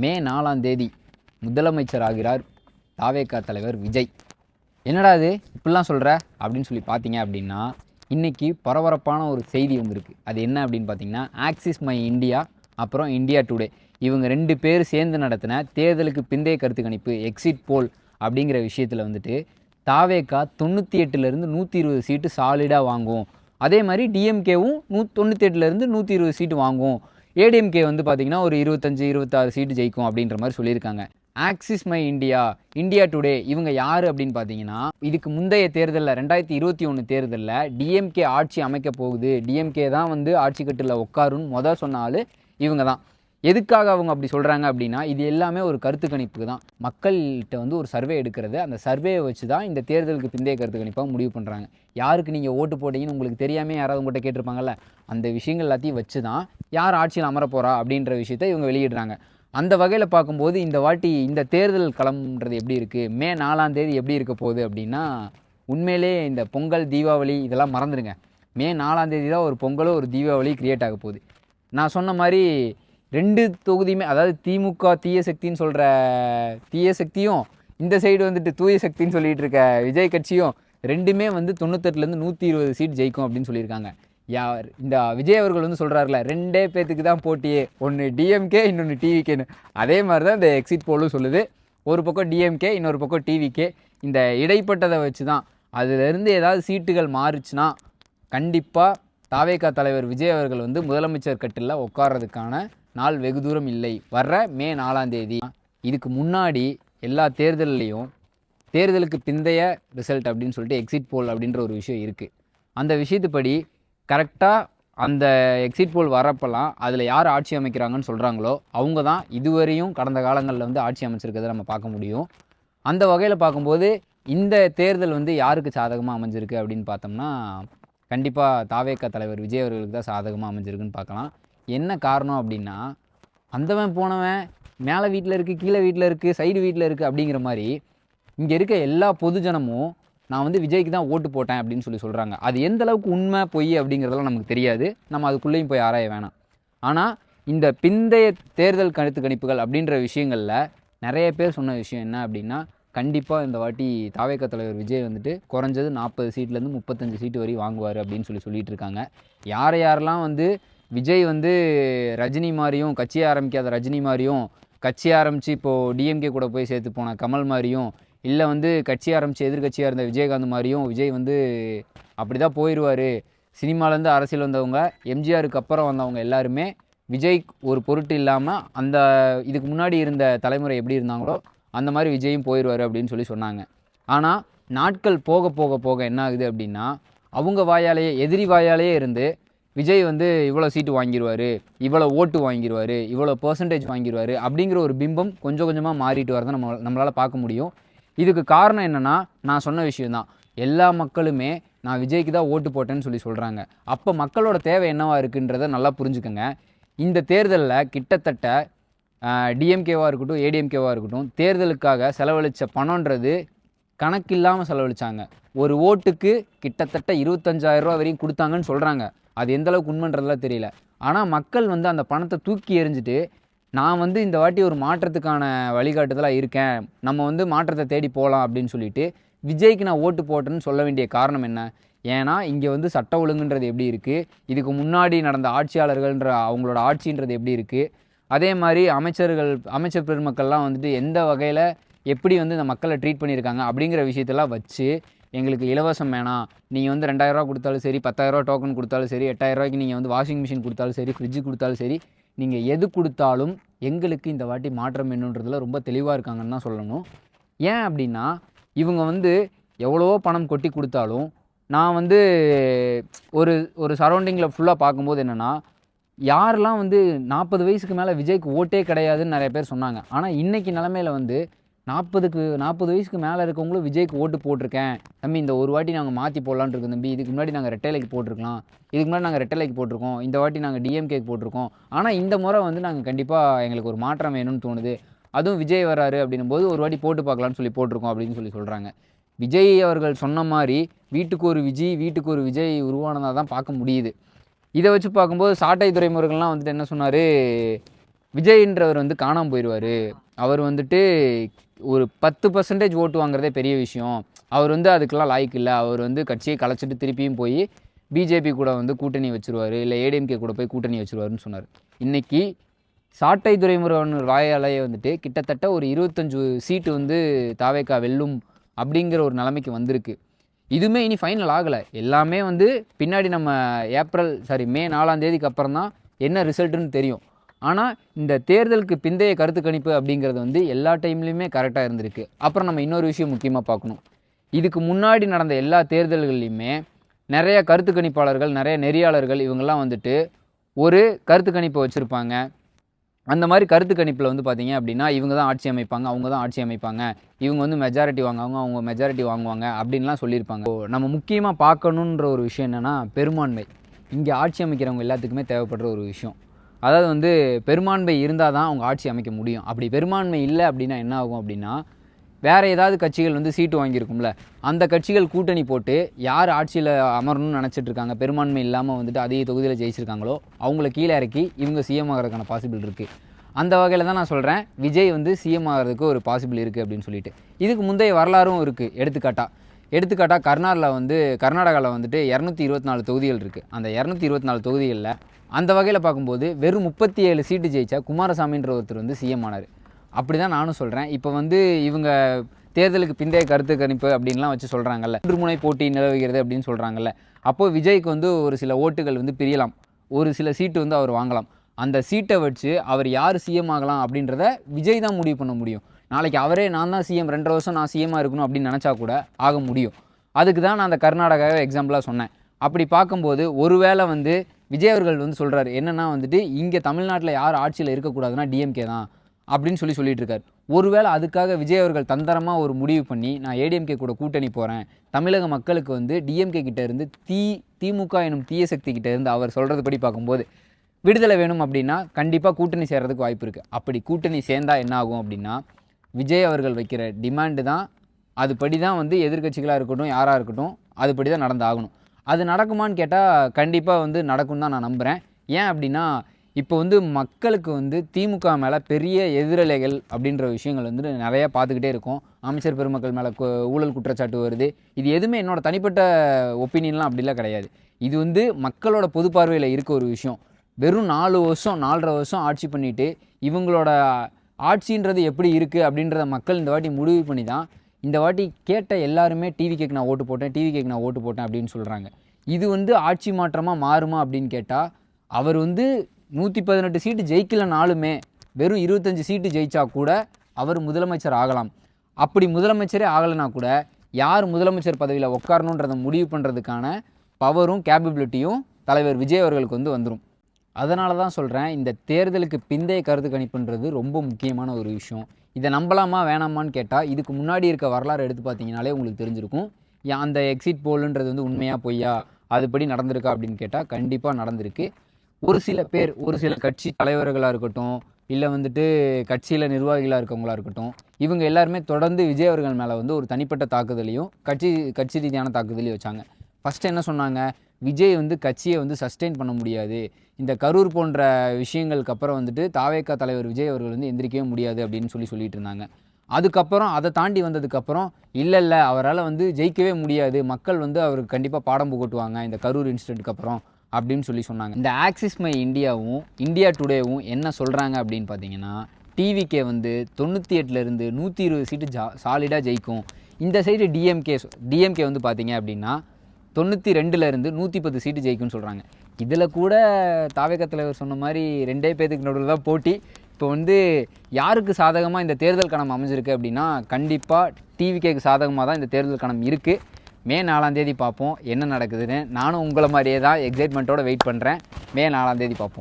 மே 4ஆம் தேதி முதலமைச்சர் ஆகிறார் தாவேகா தலைவர் விஜய். என்னடா இது இப்படிலாம் சொல்கிற அப்படின்னு சொல்லி பார்த்தீங்க அப்படின்னா, இன்றைக்கி பரபரப்பான ஒரு செய்தி வந்திருக்கு. அது என்ன அப்படின்னு பார்த்தீங்கன்னா, ஆக்சிஸ் மை இந்தியா அப்புறம் இந்தியா டுடே இவங்க 2 பேர் சேர்ந்து நடத்தின தேர்தலுக்கு பிந்தைய கருத்து கணிப்பு எக்ஸிட் போல் அப்படிங்கிற விஷயத்தில் வந்துட்டு தாவேகா 98லேருந்து 120 சீட்டு சாலிடாக வாங்கும். அதே மாதிரி டிஎம்கேவும் 98லேருந்து 120 சீட்டு வாங்கும். ஏடிஎம்கே வந்து பார்த்திங்கன்னா ஒரு 25-26 சீட்டு ஜெயிக்கும் அப்படின்ற மாதிரி சொல்லியிருக்காங்க. Axis my India, India today இவங்க யார் அப்படின்னு பார்த்தீங்கன்னா, இதுக்கு முந்தைய தேர்தலில் 2021 தேர்தலில் டிஎம்கே ஆட்சி அமைக்க போகுது, டிஎம்கே தான் வந்து ஆட்சி கட்டில் உட்காருன்னு சொன்ன ஆள் இவங்க தான். எதுக்காக அவங்க அப்படி சொல்கிறாங்க அப்படின்னா, இது எல்லாமே ஒரு கருத்து கணிப்பு தான். மக்கள்கிட்ட வந்து ஒரு சர்வே எடுக்கிறது, அந்த சர்வேயை வச்சு தான் இந்த தேர்தலுக்கு பிந்தைய கருத்து கணிப்பாக முடிவு பண்ணுறாங்க. யாருக்கு நீங்கள் ஓட்டு போட்டீங்கன்னு உங்களுக்கு தெரியாமல் யாராவது உங்கள்கிட்ட கேட்டிருப்பாங்கல்ல, அந்த விஷயங்கள் எல்லாத்தையும் வச்சு தான் யார் ஆட்சியில் அமர போகிறா அப்படின்ற விஷயத்தை இவங்க வெளியிடுறாங்க. அந்த வகையில் பார்க்கும்போது இந்த வாட்டி இந்த தேர்தல் களம்ன்றது எப்படி இருக்குது, மே 4ஆம் தேதி எப்படி இருக்க போகுது அப்படின்னா, உண்மையிலே இந்த பொங்கல் தீபாவளி இதெல்லாம் மறந்துடுங்க. மே 4ஆம் தேதி தான் ஒரு பொங்கலோ ஒரு தீபாவளி கிரியேட் ஆக போகுது. நான் சொன்ன மாதிரி 2 தொகுதியுமே, அதாவது திமுக தீய சக்தின்னு சொல்கிற தீய சக்தியும், இந்த சைடு வந்துட்டு தூய சக்தின்னு சொல்லிகிட்டு இருக்க விஜய் கட்சியும் 2மே வந்து 98லேருந்து 120 சீட் ஜெயிக்கும் அப்படின்னு சொல்லியிருக்காங்க. யார் இந்த விஜய் அவர்கள் வந்து சொல்கிறாருல, 2 பேத்துக்கு தான் போட்டியே, ஒன்று டிஎம்கே இன்னொன்று டிவிகேன்னு. அதே மாதிரி தான் இந்த எக்ஸிட் போலும் சொல்லுது. ஒரு பக்கம் டிஎம்கே, இன்னொரு பக்கம் டிவிகே. இந்த இடைப்பட்டதை வச்சு தான், அதிலிருந்து ஏதாவது சீட்டுகள் மாறுச்சுன்னா கண்டிப்பாக தாவேகா தலைவர் விஜய் அவர்கள் வந்து முதலமைச்சர் கட்டில் உட்கார்றதுக்கான நாள் வெகு தூரம் இல்லை. வர்ற மே 4ஆம் தேதி. இதுக்கு முன்னாடி எல்லா தேர்தல்லையும் தேர்தலுக்கு பிந்தைய ரிசல்ட் அப்படின்னு சொல்லிட்டு எக்ஸிட் போல் அப்படின்ற ஒரு விஷயம் இருக்குது. அந்த விஷயத்துப்படி கரெக்டாக அந்த எக்ஸிட் போல் வரப்பெல்லாம் அதில் யார் ஆட்சி அமைக்கிறாங்கன்னு சொல்கிறாங்களோ அவங்க தான் இதுவரையும் கடந்த காலங்களில் வந்து ஆட்சி அமைச்சிருக்கிறத நம்ம பார்க்க முடியும். அந்த வகையில் பார்க்கும்போது இந்த தேர்தல் வந்து யாருக்கு சாதகமாக அமைஞ்சிருக்கு அப்படின்னு பார்த்தோம்னா, கண்டிப்பாக தாவேகா தலைவர் விஜய் அவர்களுக்கு தான் சாதகமாக அமைஞ்சிருக்குன்னு பார்க்கலாம். என்ன காரணம் அப்படின்னா, அந்தவன் போனவன் மேலே வீட்டில் இருக்குது, கீழே வீட்டில் இருக்குது, சைடு வீட்டில் இருக்குது அப்படிங்கிற மாதிரி இங்கே இருக்க எல்லா பொதுஜனமும் நான் வந்து விஜய்க்கு தான் ஓட்டு போட்டேன் அப்படின்னு சொல்கிறாங்க. அது எந்த அளவுக்கு உண்மை பொய் அப்படிங்கிறதெல்லாம் நமக்கு தெரியாது, நம்ம அதுக்குள்ளேயும் போய் ஆராய வேணாம். ஆனால் இந்த பிந்தைய தேர்தல் கருத்து கணிப்புகள் அப்படின்ற விஷயங்களில் நிறைய பேர் சொன்ன விஷயம் என்ன அப்படின்னா, கண்டிப்பாக இந்த வாட்டி தாவேகா தலைவர் விஜய் வந்துட்டு குறைஞ்சது 40 சீட்லேருந்து 35 சீட்டு வரை வாங்குவார் அப்படின்னு சொல்லிட்டு இருக்காங்க. யாரெல்லாம் வந்து விஜய் வந்து ரஜினி மாதிரியும், கட்சியை ஆரம்பிக்காத ரஜினி மாதிரியும், கட்சி ஆரம்பித்து இப்போது டிஎம்கே கூட போய் சேர்த்து போன கமல் மாதிரியும், இல்லை வந்து கட்சி ஆரம்பித்து எதிர்கட்சியாக இருந்த விஜயகாந்த் மாதிரியும் விஜய் வந்து அப்படி தான் போயிடுவார். சினிமாலேருந்து அரசியல் வந்தவங்க, எம்ஜிஆருக்கு அப்புறம் வந்தவங்க எல்லாருமே விஜய் ஒரு பொருட்டு இல்லாமல் அந்த இதுக்கு முன்னாடி இருந்த தலைமுறை எப்படி இருந்தாங்களோ அந்த மாதிரி விஜயும் போயிடுவார் அப்படின்னு சொன்னாங்க. ஆனால் நாட்கள் போக போக போக என்ன ஆகுது அப்படின்னா, அவங்க வாயாலேயே, எதிரி வாயாலேயே இருந்து விஜய் வந்து இவ்வளோ சீட்டு வாங்கிடுவார், இவ்வளோ ஓட்டு வாங்கிடுவார், இவ்வளோ பர்சன்டேஜ் வாங்கிடுவார் அப்படிங்கிற ஒரு பிம்பம் கொஞ்சம் கொஞ்சமாக மாறிட்டு வரதை நம்மளால் பார்க்க முடியும். இதுக்கு காரணம் என்னென்னா, நான் சொன்ன விஷயந்தான். எல்லா மக்களுமே நான் விஜய்க்கு தான் ஓட்டு போட்டேன்னு சொல்கிறாங்க. அப்போ மக்களோட தேவை என்னவாக இருக்குன்றதை நல்லா புரிஞ்சுக்கோங்க. இந்த தேர்தலில் கிட்டத்தட்ட டிஎம்கேவாக இருக்கட்டும், ஏடிஎம்கேவாக இருக்கட்டும், தேர்தலுக்காக செலவழித்த பணன்றது கணக்கில்லாமல் செலவழித்தாங்க. ஒரு ஓட்டுக்கு கிட்டத்தட்ட 25,000 ரூபா வரையும் கொடுத்தாங்கன்னு சொல்கிறாங்க. அது எந்தளவுக்கு உண்மைன்றதெல்லாம் தெரியல. ஆனால் மக்கள் வந்து அந்த பணத்தை தூக்கி எறிஞ்சிட்டு, நான் வந்து இந்த வாட்டி ஒரு மாற்றத்துக்கான வழிகாட்டுதலாக இருக்கேன், நம்ம வந்து மாற்றத்தை தேடி போகலாம் அப்படின்னு சொல்லிட்டு விஜய்க்கு நான் ஓட்டு போட்டேன்னு சொல்ல வேண்டிய காரணம் என்ன? ஏன்னா இங்கே வந்து சட்ட ஒழுங்குன்றது எப்படி இருக்குது, இதுக்கு முன்னாடி நடந்த ஆட்சியாளர்கள்ன்ற அவங்களோட ஆட்சின்றது எப்படி இருக்குது, அதே மாதிரி அமைச்சர் பெருமக்கள்லாம் வந்துட்டு எந்த வகையில் எப்படி வந்து இந்த மக்களை ட்ரீட் பண்ணியிருக்காங்க அப்படிங்கிற விஷயத்தெல்லாம் வச்சு, எங்களுக்கு இலவசம் வேணாம், நீங்கள் வந்து 2,000 ரூபா கொடுத்தாலும் சரி, 10,000 ரூபா டோக்கன் கொடுத்தாலும் சரி, 8,000 ரூபாய்க்கு நீங்கள் வந்து வாஷிங் மிஷின் கொடுத்தாலும் சரி, ஃப்ரிட்ஜு கொடுத்தாலும் சரி, நீங்கள் எது கொடுத்தாலும் எங்களுக்கு இந்த வாட்டி மாற்றம் வேணுன்றதில் ரொம்ப தெளிவாக இருக்காங்கன்னு தான் சொல்லணும். ஏன் அப்படின்னா, இவங்க வந்து எவ்வளவோ பணம் கொட்டி கொடுத்தாலும், நான் வந்து ஒரு சரௌண்டிங்கில் ஃபுல்லாக பார்க்கும்போது என்னென்னா, யாரெல்லாம் வந்து 40 வயசுக்கு மேலே விஜய்க்கு ஓட்டே கிடையாதுன்னு நிறைய பேர் சொன்னாங்க. ஆனால் இன்றைக்கி நிலமையில் வந்து 40 வயசுக்கு மேலே இருக்கவங்களும் விஜய்க்கு ஓட்டு போட்டிருக்கேன் தம்பி, இந்த ஒரு வாட்டி நாங்கள் மாற்றி போடலான்னு இருக்கோம் தம்பி, இதுக்கு முன்னாடி நாங்கள் ரெட்டைலைக்கு போட்டிருக்கலாம், இதுக்கு முன்னாடி நாங்கள் ரெட்டைலைக்கு போட்டிருக்கோம், இந்த வாட்டி நாங்கள் டிஎம்கேக்கு போட்டிருக்கோம், ஆனால் இந்த முறை வந்து நாங்கள் கண்டிப்பாக எங்களுக்கு ஒரு மாற்றம் வேணும்னு தோணுது, அதுவும் விஜய் வராரு அப்படின்னும் போது ஒரு வாட்டி போட்டு பார்க்கலான்னு போட்டிருக்கோம் அப்படின்னு சொல்கிறாங்க. விஜய் அவர்கள் சொன்ன மாதிரி வீட்டுக்கு ஒரு விஜய் உருவானதாக தான் பார்க்க முடியுது. இதை வச்சு பார்க்கும்போது சாட்டை துரைமுருகன்லாம் வந்துட்டு என்ன சொன்னார், விஜய்ன்றவர் வந்து காணாமல் போயிடுவார், அவர் வந்துட்டு ஒரு 10% ஓட்டு வாங்குறதே பெரிய விஷயம், அவர் வந்து அதுக்கெல்லாம் லாய்க்கு இல்லை, அவர் வந்து கட்சியை கலைச்சிட்டு திருப்பியும் போய் பிஜேபி கூட வந்து கூட்டணி வச்சுருவார், இல்லை ஏடிஎம்கே கூட போய் கூட்டணி வச்சுருவாருன்னு சொன்னார். இன்றைக்கி சாட்டை துரைமுருகன் வாயாலேயே வந்துட்டு கிட்டத்தட்ட ஒரு 25 சீட்டு வந்து தாவேகா வெல்லும் அப்படிங்கிற ஒரு நிலைமைக்கு வந்திருக்கு. இதுவுமே இனி ஃபைனல் ஆகலை, எல்லாமே வந்து பின்னாடி நம்ம மே 4ஆம் தேதிக்கு அப்புறம் தான் என்ன ரிசல்ட்டுன்னு தெரியும். ஆனால் இந்த தேர்தலுக்கு பிந்தைய கருத்து கணிப்பு அப்படிங்கிறது வந்து எல்லா டைம்லேயுமே கரெக்டாக இருந்திருக்கு. அப்புறம் நம்ம இன்னொரு விஷயம் முக்கியமாக பார்க்கணும், இதுக்கு முன்னாடி நடந்த எல்லா தேர்தல்கள்லையுமே நிறைய கருத்து கணிப்பாளர்கள், நிறைய நெறியாளர்கள் இவங்கெல்லாம் வந்துட்டு ஒரு கருத்து கணிப்பை வச்சுருப்பாங்க. அந்த மாதிரி கருத்து கணிப்பில் வந்து பார்த்திங்க அப்படின்னா இவங்க தான் ஆட்சி அமைப்பாங்க, அவங்க தான் ஆட்சி அமைப்பாங்க, இவங்க வந்து மெஜாரிட்டி வாங்குவாங்க, அவங்க மெஜாரிட்டி வாங்குவாங்க அப்படின்லாம் சொல்லியிருப்பாங்க. நம்ம முக்கியமாக பார்க்கணுன்ற ஒரு விஷயம் என்னென்னா பெரும்பான்மை. இங்கே ஆட்சி அமைக்கிறவங்க எல்லாத்துக்குமே தேவைப்படுற ஒரு விஷயம். அதாவது வந்து பெரும்பான்மை இருந்தால் தான் அவங்க ஆட்சி அமைக்க முடியும். அப்படி பெரும்பான்மை இல்லை அப்படின்னா என்ன ஆகும் அப்படின்னா, வேறு ஏதாவது கட்சிகள் வந்து சீட்டு வாங்கியிருக்கும்ல, அந்த கட்சிகள் கூட்டணி போட்டு யார் ஆட்சியில் அமரணும்னு நினச்சிட்டு இருக்காங்க, பெரும்பான்மை இல்லாமல் வந்துட்டு அதே தொகுதியில் ஜெயிச்சிருக்காங்களோ அவங்கள கீழே இறக்கி இவங்க சிஎம் ஆகிறதுக்கான பாசிபிள் இருக்குது. அந்த வகையில் தான் நான் சொல்கிறேன் விஜய் வந்து சிஎம் ஆகிறதுக்கு ஒரு பாசிபிள் இருக்குது அப்படின்னு சொல்லிட்டு. இதுக்கு முந்தைய வரலாறும் இருக்குது. எடுத்துக்காட்டாக கர்நாடகாவில் வந்துட்டு 224 தொகுதிகள் இருக்குது. அந்த 224 தொகுதிகளில் அந்த வகையில் பார்க்கும்போது வெறும் 37 சீட்டு ஜெயிச்சா குமாரசாமின்ற ஒருத்தர் வந்து சிஎம் ஆனார். அப்படி தான் நானும் சொல்கிறேன். இப்போ வந்து இவங்க தேர்தலுக்கு பிந்தைய கருத்து கணிப்பு அப்படின்லாம் வச்சு சொல்கிறாங்கல்ல, 3 முனை போட்டி நிலவுகிறது அப்படின்னு சொல்கிறாங்கல்ல, அப்போது விஜய்க்கு வந்து ஒரு சில ஓட்டுகள் வந்து பிரியலாம், ஒரு சில சீட்டு வந்து அவர் வாங்கலாம். அந்த சீட்டை வச்சு அவர் யார் சிஎம் ஆகலாம் அப்படின்றத விஜய் தான் முடிவு பண்ண முடியும். நாளைக்கு அவரே நான் தான் சிஎம், 2 வருஷம் நான் சிஎம்மாக இருக்கணும் அப்படின்னு நினச்சா கூட ஆக முடியும். அதுக்கு தான் நான் அந்த கர்நாடகாவை எக்ஸாம்பிளாக சொன்னேன். அப்படி பார்க்கும்போது ஒருவேளை வந்து விஜய் அவர்கள் வந்து சொல்கிறாரு என்னென்னா வந்துட்டு இங்கே தமிழ்நாட்டில் யார் ஆட்சியில் இருக்கக்கூடாதுன்னா டிஎம்கே தான் அப்படின்னு சொல்லிட்டு இருக்காரு. ஒருவேளை அதுக்காக விஜய் அவர்கள் தந்திரமாக ஒரு முடிவு பண்ணி நான் ஏடிஎம்கே கூட கூட்டணி போகிறேன், தமிழக மக்களுக்கு வந்து டிஎம்கே கிட்டே இருந்து திமுக எனும் தீய சக்தி கிட்டே இருந்து அவர் சொல்கிறது படி பார்க்கும்போது விடுதலை வேணும் அப்படின்னா கண்டிப்பாக கூட்டணி சேர்றதுக்கு வாய்ப்பு இருக்குது. அப்படி கூட்டணி சேர்ந்தால் என்ன ஆகும் அப்படின்னா, விஜய் அவர்கள் வைக்கிற டிமாண்டு தான் அதுபடி தான் வந்து எதிர்கட்சிகளாக இருக்கட்டும் யாராக இருக்கட்டும் அதுபடி தான் நடந்தாகணும். அது நடக்குமான்னு கேட்டால் கண்டிப்பாக வந்து நடக்கும் தான் நான் நம்புகிறேன். ஏன் அப்படின்னா இப்போ வந்து மக்களுக்கு வந்து திமுக மேலே பெரிய எதிரலைகள் அப்படின்ற விஷயங்கள் வந்து நிறையா பார்த்துக்கிட்டே இருக்கும். அமைச்சர் பெருமக்கள் மேலே ஊழல் குற்றச்சாட்டு வருது. இது எதுவுமே என்னோடய தனிப்பட்ட ஒப்பீனியன்லாம் அப்படிலாம் கிடையாது. இது வந்து மக்களோட பொது பார்வையில் இருக்க ஒரு விஷயம். வெறும் 4 வருஷம் 4.5 வருஷம் ஆட்சி பண்ணிவிட்டு இவங்களோட ஆட்சின்றது எப்படி இருக்குது அப்படின்றத மக்கள் இந்த வாட்டி முடிவு பண்ணி தான் இந்த வாட்டி கேட்ட எல்லாருமே டிவிகேக்கு நான் ஓட்டு போட்டேன் அப்படின்னு சொல்கிறாங்க. இது வந்து ஆட்சி மாற்றமாக மாறுமா அப்படின்னு கேட்டால், அவர் வந்து 118 சீட்டு ஜெயிக்கலனாலுமே வெறும் 25 சீட்டு ஜெயிச்சா கூட அவர் முதலமைச்சர் ஆகலாம். அப்படி முதலமைச்சரே ஆகலைனா கூட யார் முதலமைச்சர் பதவியில் உட்காரணுன்றதை முடிவு பண்ணுறதுக்கான பவரும் கேப்பபிலிட்டியும் தலைவர் விஜய் அவர்களுக்கு வந்து வந்துடும். அதனால தான் சொல்கிறேன், இந்த தேர்தலுக்கு பிந்தைய கருத்து கணிப்புன்றது ரொம்ப முக்கியமான ஒரு விஷயம். இதை நம்பலாமா வேணாமான்னு கேட்டால் இதுக்கு முன்னாடி இருக்க வரலாறு எடுத்து பார்த்தீங்கனாலே உங்களுக்கு தெரிஞ்சிருக்கும். அந்த எக்ஸிட் போலுன்றது வந்து உண்மையாக பொய்யா, அதுபடி நடந்திருக்கா அப்படின்னு கேட்டால் கண்டிப்பாக நடந்திருக்கு. ஒரு சில பேர், ஒரு சில கட்சி தலைவர்களாக இருக்கட்டும், இல்லை வந்துட்டு கட்சியில் நிர்வாகிகளாக இருக்கவங்களா இருக்கட்டும், இவங்க எல்லாருமே தொடர்ந்து விஜய் அவர்கள் மேலே வந்து ஒரு தனிப்பட்ட தாக்குதலையும் கட்சி ரீதியான தாக்குதலையும் வச்சாங்க. ஃபஸ்ட்டு என்ன சொன்னாங்க, விஜய் வந்து கட்சியை வந்து சஸ்டெயின் பண்ண முடியாது, இந்த கரூர் போன்ற விஷயங்களுக்கு அப்புறம் வந்துட்டு தாவேகா தலைவர் விஜய் அவர்கள் வந்து எந்திரிக்கவே முடியாது அப்படின்னு சொல்லிட்டு இருந்தாங்க. அதுக்கப்புறம் அதை தாண்டி வந்ததுக்கப்புறம் இல்லை அவரால் வந்து ஜெயிக்கவே முடியாது, மக்கள் வந்து அவருக்கு கண்டிப்பாக பாடம் புகட்டுவாங்க இந்த கரூர் இன்சிடென்ட்டுக்கு அப்புறம் அப்படின்னு சொன்னாங்க. இந்த ஆக்சிஸ் மை இந்தியாவும் இந்தியா டுடேவும் என்ன சொல்கிறாங்க அப்படின்னு பார்த்தீங்கன்னா, டிவிகே வந்து 98லேருந்து 120 சீட்டு சாலிடாக ஜெயிக்கும். இந்த சைடு டிஎம்கே வந்து பார்த்தீங்க அப்படின்னா 92லேருந்து 110 சீட்டு ஜெயிக்கும்னு சொல்கிறாங்க. இதில் கூட தாவேகா தலைவர் சொன்ன மாதிரி 2 பேருக்கு நடுவில் தான் போட்டி. இப்போ வந்து யாருக்கு சாதகமாக இந்த தேர்தல் களம் அமைஞ்சிருக்கு அப்படின்னா கண்டிப்பாக டிவிகேக்கு சாதகமாக தான் இந்த தேர்தல் களம் இருக்குது. மே 4ஆம் தேதி பார்ப்போம் என்ன நடக்குதுன்னு. நானும் உங்களை மாதிரியே தான் எக்ஸைட்மெண்ட்டோடு வெயிட் பண்ணுறேன். மே 4ஆம் தேதி பார்ப்போம்.